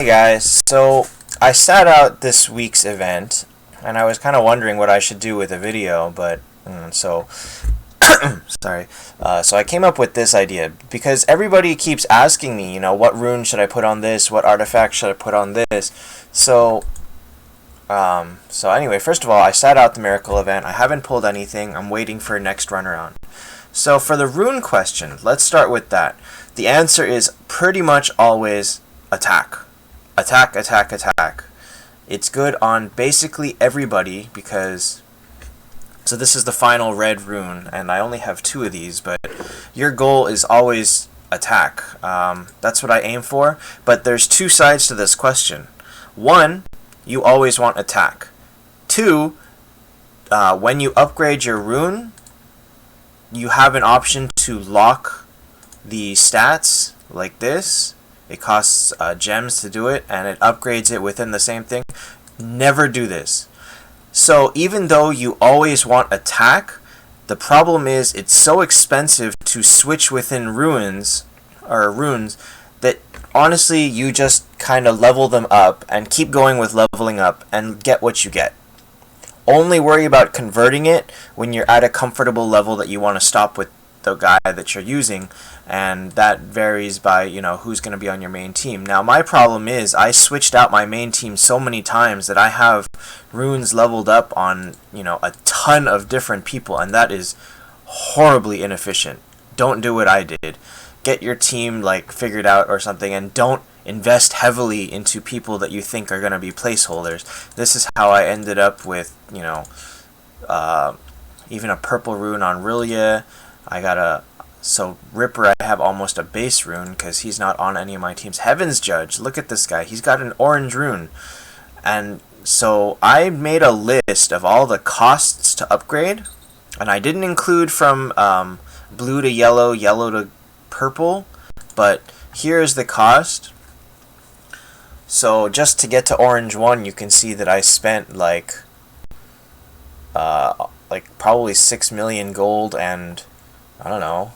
Hey guys, so I sat out this week's event and I was kind of wondering what I should do with a video, but sorry. So I came up with this idea because everybody keeps asking me, what rune should I put on this? What artifact should I put on this? So anyway, first of all, I sat out the miracle event. I haven't pulled anything. I'm waiting for next run around. So for the rune question, let's start with that. The answer is pretty much always attack. Attack, attack, attack. It's good on basically everybody because... So this is the final red rune, and I only have 2 of these, but your goal is always attack. That's what I aim for, but there's 2 sides to this question. 1, you always want attack. 2, when you upgrade your rune, you have an option to lock the stats like this. It costs gems to do it, and it upgrades it within the same thing. Never do this. So even though you always want attack, the problem is it's so expensive to switch within runes that honestly you just kind of level them up and keep going with leveling up and get what you get. Only worry about converting it when you're at a comfortable level that you want to stop with the guy that you're using, and that varies by who's going to be on your main team. Now my problem is I switched out my main team so many times that I have runes leveled up on a ton of different people, and that is horribly inefficient. Don't do what I did. Get your team figured out or something, and don't invest heavily into people that you think are going to be placeholders. This is how I ended up with even a purple rune on Rillia. So Ripper, I have almost a base rune because he's not on any of my teams. Heaven's Judge, look at this guy. He's got an orange rune. And so I made a list of all the costs to upgrade, and I didn't include from blue to yellow, yellow to purple, but here's the cost. So just to get to orange 1, you can see that I spent probably 6 million gold and I don't know,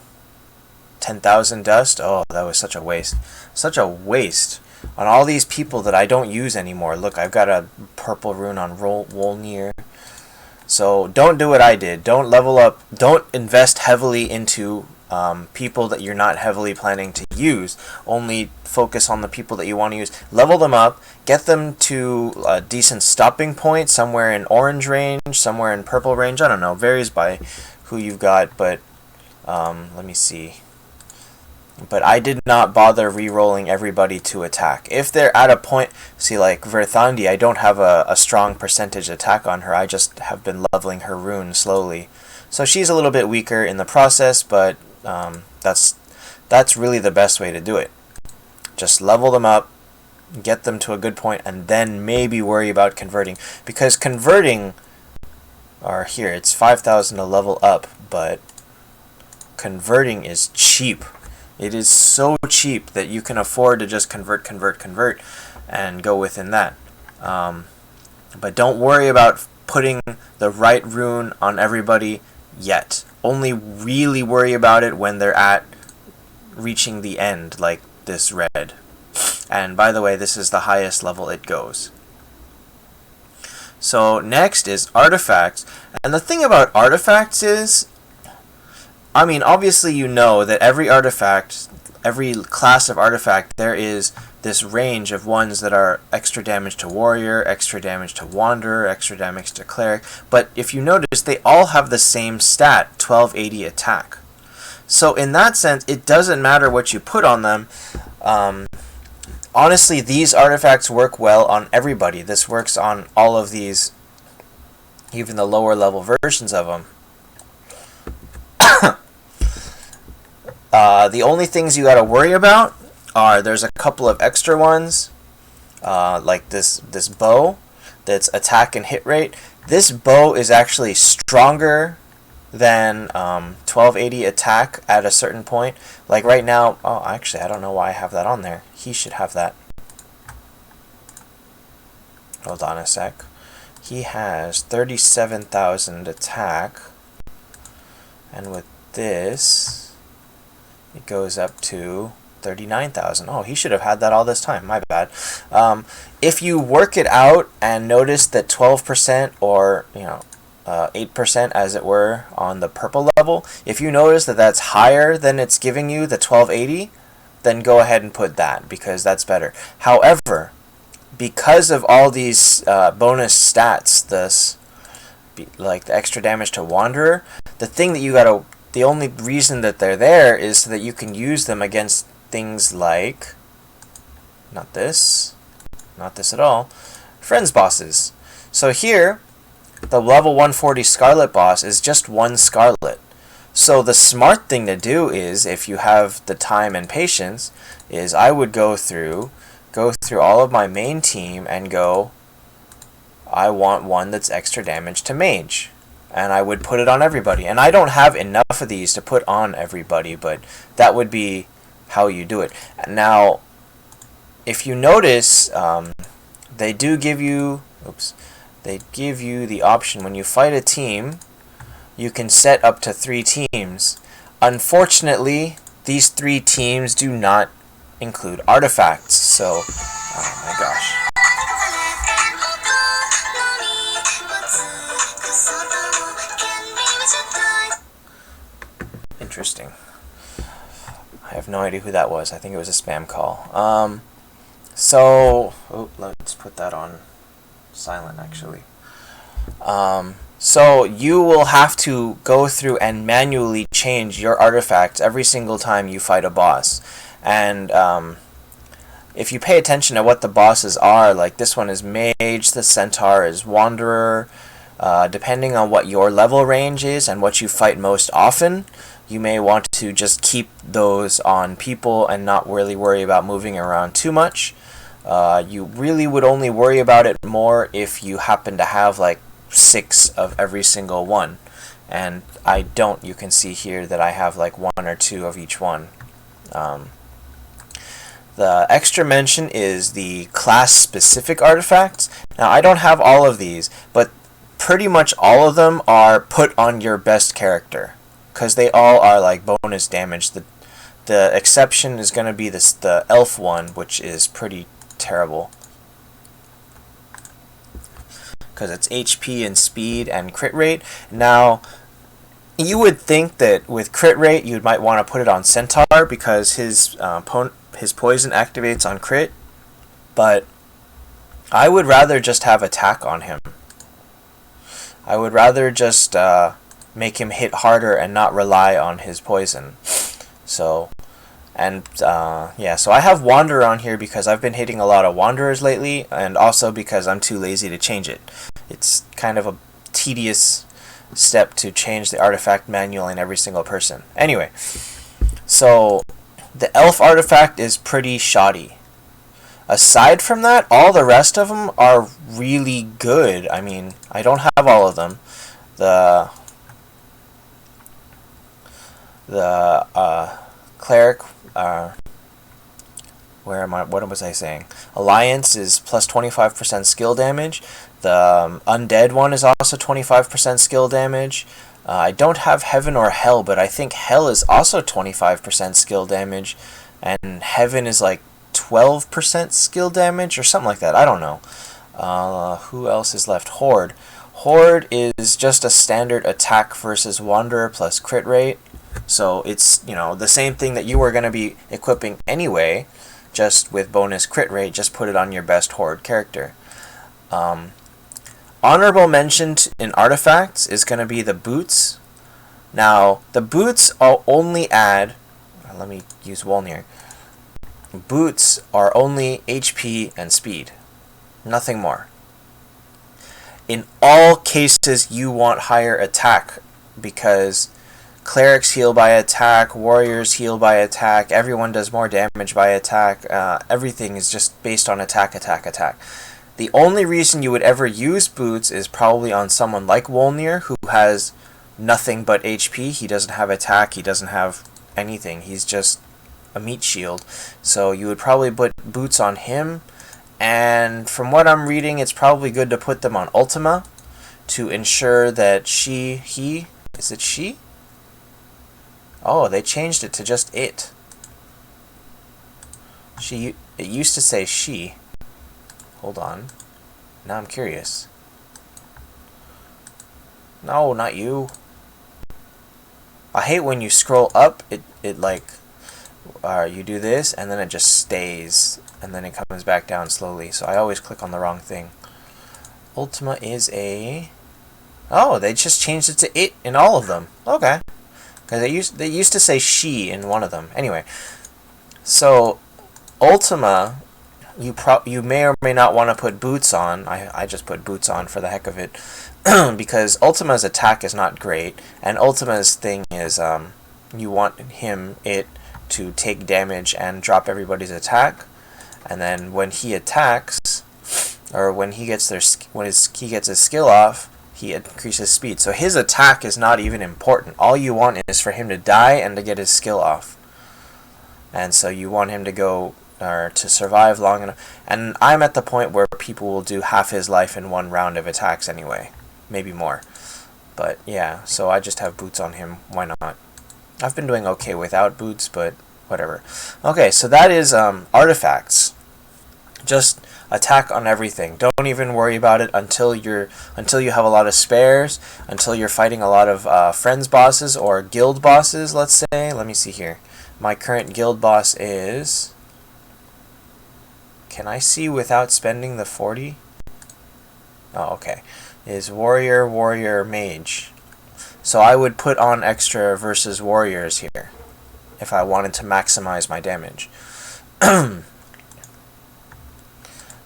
10,000 dust. Oh, that was such a waste. Such a waste on all these people that I don't use anymore. Look, I've got a purple rune on Wolnir. So don't do what I did. Don't level up. Don't invest heavily into people that you're not heavily planning to use. Only focus on the people that you want to use. Level them up. Get them to a decent stopping point, somewhere in orange range, somewhere in purple range. I don't know. Varies by who you've got, but let me see. But I did not bother re-rolling everybody to attack. If they're at a point, see like Verthandi, I don't have a strong percentage attack on her. I just have been leveling her rune slowly. So she's a little bit weaker in the process, but that's really the best way to do it. Just level them up, get them to a good point, and then maybe worry about converting. Because converting, or here, it's 5,000 to level up, but converting is cheap. It is so cheap that you can afford to just convert, and go within that. But don't worry about putting the right rune on everybody yet. Only really worry about it when they're at reaching the end, like this red. And by the way, this is the highest level it goes. So next is artifacts. And the thing about artifacts is, obviously you know that every artifact, every class of artifact, there is this range of ones that are extra damage to warrior, extra damage to wanderer, extra damage to cleric. But if you notice, they all have the same stat, 1280 attack. So in that sense, it doesn't matter what you put on them. Honestly, these artifacts work well on everybody. This works on all of these, even the lower level versions of them. The only things you gotta worry about are there's a couple of extra ones, like this bow that's attack and hit rate. This bow is actually stronger than 1280 attack at a certain point. Like right now, oh actually I don't know why I have that on there. He should have that. Hold on a sec. He has 37,000 attack, and with this it goes up to 39,000. Oh, he should have had that all this time. My bad. If you work it out and notice that 12% or 8% as it were on the purple level, if you notice that that's higher than it's giving you the 1280, then go ahead and put that because that's better. However, because of all these bonus stats, like the extra damage to Wanderer, the only reason that they're there is so that you can use them against things like, not this at all, friends bosses. So here, the level 140 Scarlet boss is just one Scarlet. So the smart thing to do is, if you have the time and patience, is I would go through all of my main team and go, I want one that's extra damage to mage. And I would put it on everybody. And I don't have enough of these to put on everybody, but that would be how you do it. Now, if you notice, they do give you, they give you the option when you fight a team, you can set up to 3 teams. Unfortunately, these 3 teams do not include artifacts. So, oh my gosh. Interesting. I have no idea who that was. I think it was a spam call. Let's put that on silent actually. So you will have to go through and manually change your artifacts every single time you fight a boss. And if you pay attention to what the bosses are, like this one is Mage, the Centaur is Wanderer. Depending on what your level range is and what you fight most often, you may want to just keep those on people and not really worry about moving around too much. You really would only worry about it more if you happen to have like 6 of every single one. And I don't. You can see here that I have like 1 or 2 of each one. The extra mention is the class-specific artifacts. Now, I don't have all of these, but pretty much all of them are put on your best character, because they all are like bonus damage. The exception is going to be the elf one, which is pretty terrible, because it's HP and speed and crit rate. Now, you would think that with crit rate you might want to put it on Centaur because his poison activates on crit, but I would rather just have attack on him. I would rather just make him hit harder and not rely on his poison. So, so I have Wanderer on here because I've been hitting a lot of Wanderers lately, and also because I'm too lazy to change it. It's kind of a tedious step to change the artifact manually in every single person. Anyway, so the elf artifact is pretty shoddy. Aside from that, all the rest of them are really good. I mean, I don't have all of them. The cleric, what was I saying? Alliance is plus 25% skill damage. The undead one is also 25% skill damage. I don't have heaven or hell, but I think hell is also 25% skill damage, and heaven is like 12% skill damage or something like that. I don't know. Who else is left? Horde. Horde is just a standard attack versus Wanderer plus crit rate. So it's, the same thing that you were going to be equipping anyway, just with bonus crit rate. Just put it on your best Horde character. Honorable mention in artifacts is going to be the boots. Now, the boots are only add... Let me use Wolnir. Boots are only HP and speed. Nothing more. In all cases, you want higher attack, because clerics heal by attack, warriors heal by attack, everyone does more damage by attack. Everything is just based on attack, attack, attack. The only reason you would ever use boots is probably on someone like Wolnir, who has nothing but HP. He doesn't have attack, he doesn't have anything. He's just a meat shield. So you would probably put boots on him, and from what I'm reading, it's probably good to put them on Ultima to ensure that is it she? Oh, they changed it to just it. It used to say she. Hold on. Now I'm curious. No, not you. I hate when you scroll up, it like, you do this, and then it just stays, and then it comes back down slowly, so I always click on the wrong thing. Ultima is a... Oh, they just changed it to it in all of them. Okay. Because they used to say she in one of them. Anyway, so Ultima, you may or may not want to put boots on. I just put boots on for the heck of it. Because Ultima's attack is not great, and Ultima's thing is you want it to take damage and drop everybody's attack, and then when he attacks, or when he gets he gets his skill off, he increases speed. So his attack is not even important. All you want is for him to die and to get his skill off. And so you want him to go, or to survive long enough. And I'm at the point where people will do half his life in one round of attacks anyway. Maybe more. But yeah, so I just have boots on him. Why not? I've been doing okay without boots, but whatever. Okay, so that is artifacts. Just attack on everything. Don't even worry about it until you have a lot of spares, until you're fighting a lot of friends bosses or guild bosses, let's say. Let me see here. My current guild boss is... Can I see without spending the 40? Oh, okay. Is warrior, mage. So I would put on extra versus warriors here if I wanted to maximize my damage.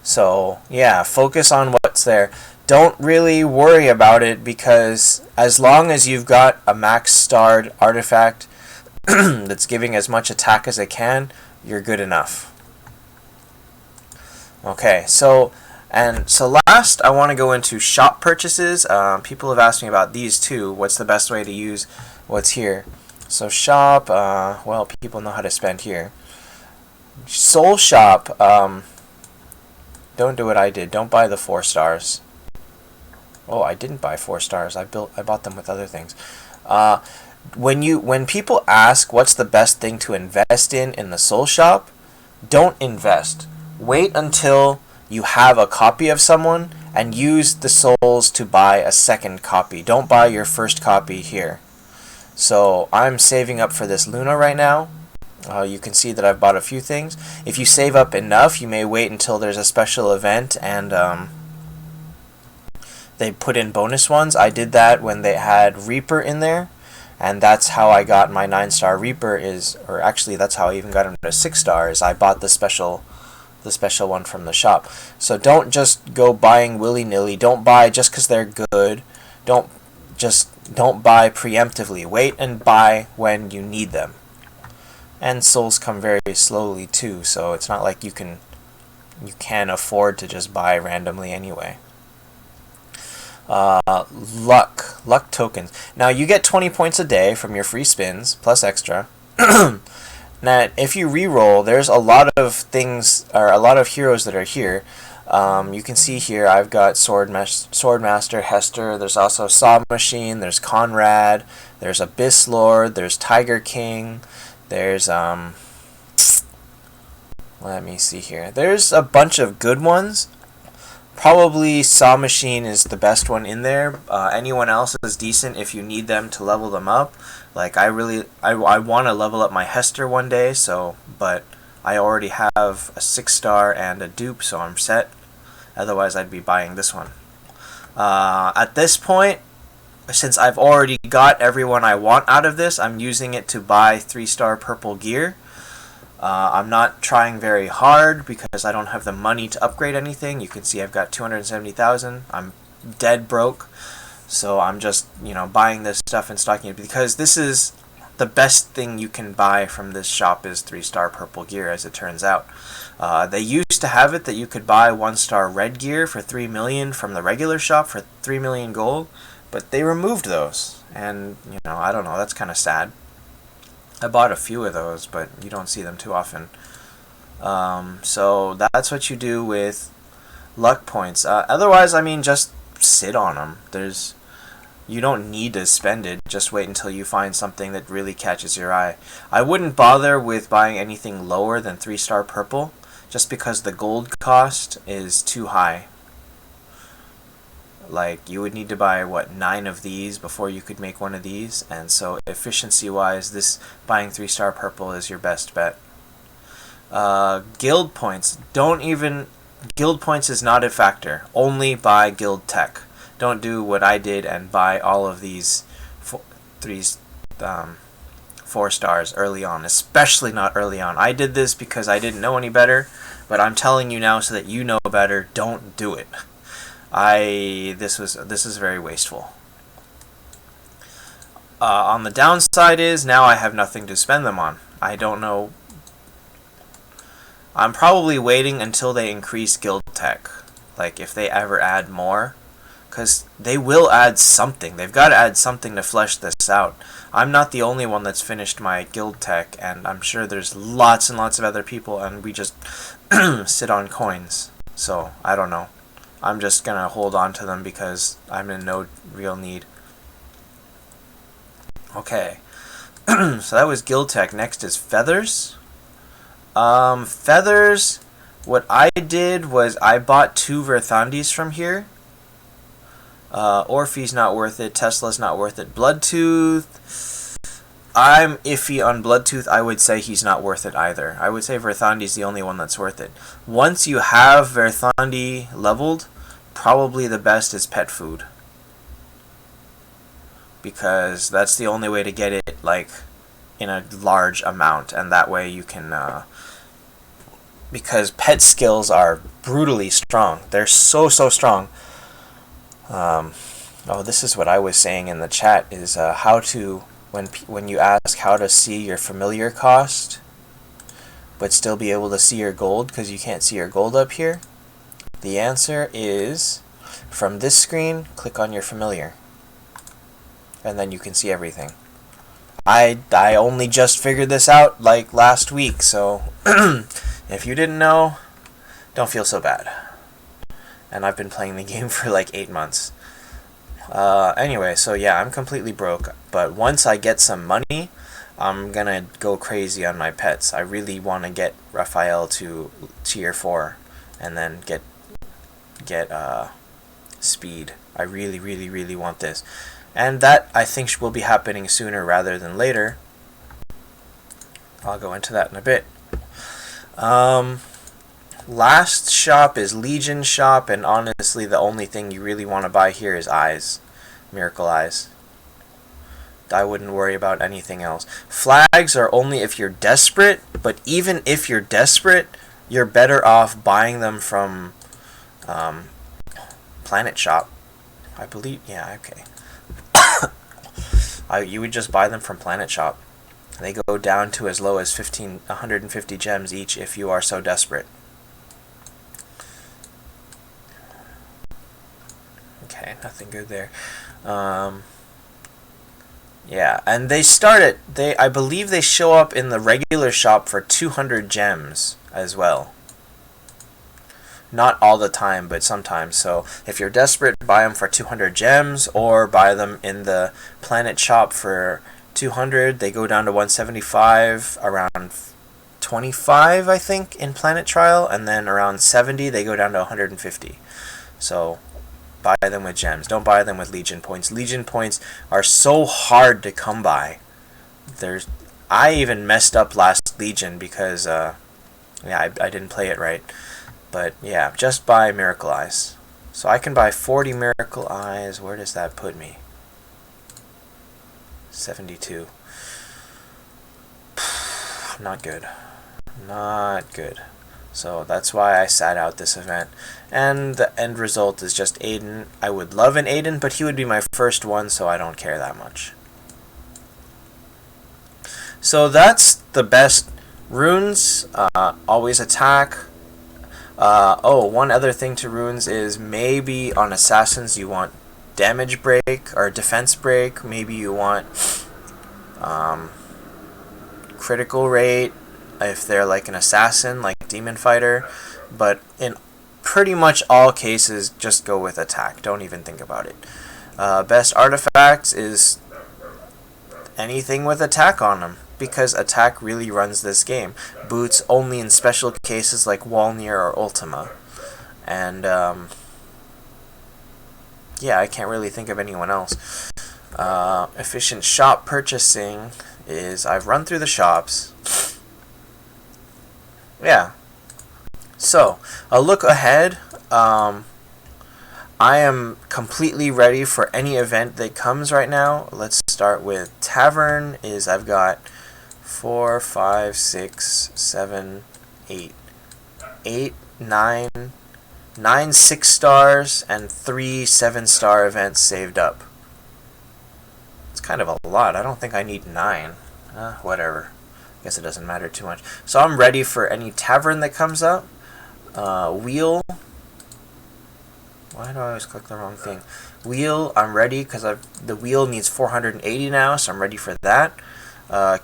So, yeah, focus on what's there. Don't really worry about it, because as long as you've got a max starred artifact that's giving as much attack as it can, you're good enough. Okay, so last I want to go into shop purchases. People have asked me about these too. What's the best way to use what's here? So shop, well, people know how to spend here. Soul shop, don't do what I did. Don't buy the 4 stars. Oh, I didn't buy 4 stars. I bought them with other things. When people ask what's the best thing to invest in the soul shop, don't invest. Wait until you have a copy of someone and use the souls to buy a second copy. Don't buy your first copy here. So I'm saving up for this Luna right now. You can see that I've bought a few things. If you save up enough, you may wait until there's a special event and they put in bonus ones. I did that when they had Reaper in there, and that's how I got my 9-star Reaper, or actually that's how I even got him to 6 stars. I bought the special one from the shop. So don't just go buying willy-nilly. Don't buy just because they're good. Don't buy preemptively. Wait and buy when you need them. And souls come very slowly too, so it's not like you can afford to just buy randomly anyway. Luck tokens. Now you get 20 points a day from your free spins plus extra. Now, if you re-roll, there's a lot of things, or a lot of heroes that are here. You can see here I've got Swordmaster, Hester, there's also Saw Machine, there's Conrad, there's Abyss Lord, there's Tiger King, there's, let me see here, there's a bunch of good ones. Probably Saw Machine is the best one in there. Anyone else is decent if you need them to level them up. Like I want to level up my Hester one day, but I already have a 6-star and a dupe, so I'm set. Otherwise I'd be buying this one. At this point, since I've already got everyone I want out of this, I'm using it to buy 3-star purple gear. I'm not trying very hard because I don't have the money to upgrade anything. You can see I've got 270,000. I'm dead broke. So I'm just, buying this stuff and stocking it because this is the best thing you can buy from this shop is 3-star purple gear, as it turns out. They used to have it that you could buy 1-star red gear for 3 million from the regular shop for 3 million gold, but they removed those. And, I don't know, that's kind of sad. I bought a few of those, but you don't see them too often. So that's what you do with luck points. Otherwise, just sit on them. You don't need to spend it, just wait until you find something that really catches your eye. I wouldn't bother with buying anything lower than 3-star purple, just because the gold cost is too high. Like, you would need to buy, what, 9 of these before you could make one of these, and so efficiency-wise, this buying 3-star purple is your best bet. Guild points. Guild points is not a factor. Only buy guild tech. Don't do what I did and buy all of these 4 stars early on, especially not early on. I did this because I didn't know any better, but I'm telling you now so that you know better. Don't do it. This is very wasteful. On the downside is now I have nothing to spend them on. I don't know. I'm probably waiting until they increase guild tech, like if they ever add more. Because they will add something. They've got to add something to flesh this out. I'm not the only one that's finished my guild tech, and I'm sure there's lots and lots of other people, and we just sit on coins. So, I don't know. I'm just going to hold on to them because I'm in no real need. Okay. So that was guild tech. Next is feathers. Feathers, what I did was I bought 2 Verthandis from here. Orphe's not worth it. Tesla's not worth it. Bloodtooth, I'm iffy on Bloodtooth. I would say he's not worth it either. I would say Verthandi's the only one that's worth it. Once you have Verthandi leveled, probably the best is pet food. Because that's the only way to get it, like, in a large amount. And that way you can, because pet skills are brutally strong. They're so strong. Oh, this is what I was saying in the chat, is how to, when you ask how to see your familiar cost, but still be able to see your gold, because you can't see your gold up here. The answer is, from this screen, click on your familiar, and then you can see everything. I only just figured this out, like, last week, so if you didn't know, don't feel so bad. And I've been playing the game for like 8 months. Anyway, so yeah, I'm completely broke. But once I get some money, I'm gonna go crazy on my pets. I really want to get Raphael to tier 4, and then get speed. I really want this, and that I think will be happening sooner rather than later. I'll go into that in a bit. Last shop is Legion shop, and honestly the only thing you really want to buy here is eyes. Miracle eyes. I wouldn't worry about anything else. Flags are only if you're desperate, but even if you're desperate, you're better off buying them from Planet Shop. I believe, yeah, okay. You would just buy them from Planet Shop. They go down to as low as 150 gems each if you are so desperate. Okay, nothing good there. Yeah, and they start at, I believe they show up in the regular shop for 200 gems as well. Not all the time, but sometimes. So if you're desperate, buy them for 200 gems, or buy them in the Planet Shop for 200. They go down to 175, around 25, I think, in Planet Trial, and then around 70, they go down to 150. So buy them with gems. Don't buy them with Legion points. Legion points are so hard to come by. I even messed up last Legion because, yeah, I didn't play it right. But yeah, just buy Miracle Eyes. So I can buy 40 Miracle Eyes. Where does that put me? 72. Not good. Not good. So that's why I sat out this event. And the end result is just Aiden. I would love an Aiden, but he would be my first one, so I don't care that much. So that's the best runes. Always attack. Oh, one other thing to runes is maybe on assassins you want damage break or defense break. Maybe you want critical rate if they're like an assassin, like demon fighter. But in pretty much all cases, just go with attack. Don't even think about it. Best artifacts is anything with attack on them, because attack really runs this game. Boots only in special cases like Walnir or Ultima. And yeah, I can't really think of anyone else. Efficient shop purchasing is, I've run through the shops. Yeah. So, a look ahead. I am completely ready for any event that comes right now. Let's start with Tavern. I've got 4, 5, 6, 7, 8, 9 6-stars and 3 7-star events saved up. It's kind of a lot. I don't think I need 9. Whatever. Guess it doesn't matter too much. So I'm ready for any Tavern that comes up. Wheel. Why do I always click the wrong thing? Wheel, I'm ready because the wheel needs 480 now, so I'm ready for that.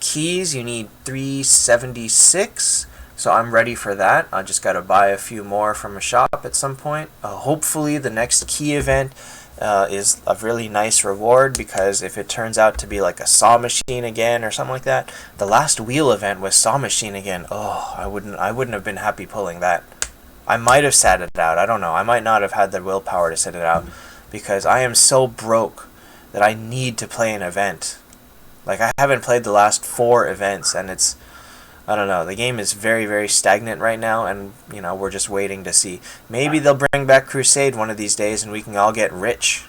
Keys, you need 376, so I'm ready for that. I just got to buy a few more from a shop at some point. Hopefully the next key event is a really nice reward, because if it turns out to be like a saw machine again or something like that. The last wheel event was saw machine again. Oh, I wouldn't have been happy pulling that. I might have sat it out. I don't know. I might not have had the willpower to sit it out, because I am so broke that I need to play an event. Like, I haven't played the last 4 events, and it's, I don't know, the game is very, very stagnant right now, and, you know, we're just waiting to see. Maybe they'll bring back Crusade one of these days, and we can all get rich.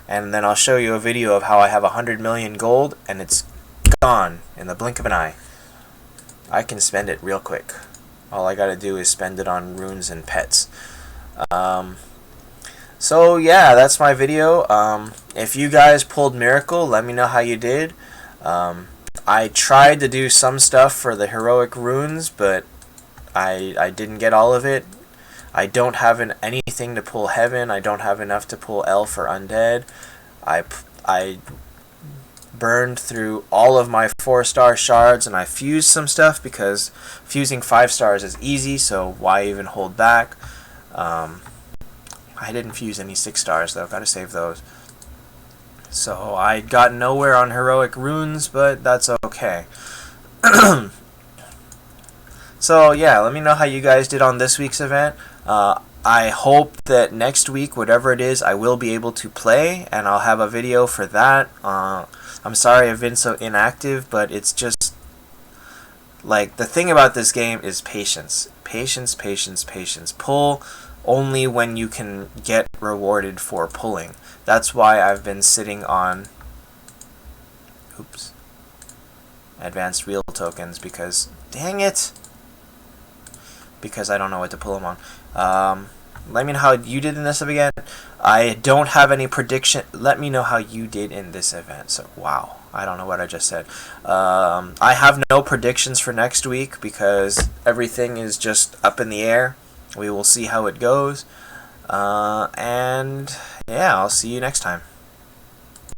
And then I'll show you a video of how I have 100 million gold, and it's gone in the blink of an eye. I can spend it real quick. All I gotta do is spend it on runes and pets. So yeah, that's my video. If you guys pulled Miracle, let me know how you did. I tried to do some stuff for the heroic runes, but I didn't get all of it. I don't have anything to pull Heaven. I don't have enough to pull Elf or Undead. I burned through all of my 4-star shards, and I fused some stuff because fusing 5 stars is easy, so why even hold back? I didn't fuse any 6 stars though, gotta save those. So I got nowhere on heroic runes, but that's okay. So yeah, let me know how you guys did on this week's event. I hope that next week, whatever it is, I will be able to play, and I'll have a video for that. I'm sorry I've been so inactive, but it's just, like, the thing about this game is patience. Patience, patience, patience. Pull only when you can get rewarded for pulling. That's why I've been sitting on advanced wheel tokens, because, dang it, because I don't know what to pull them on. Let me know how you did in this event. I don't have any prediction. Let me know how you did in this event. So, wow, I don't know what I just said. I have no predictions for next week because everything is just up in the air. We will see how it goes. And yeah, I'll see you next time.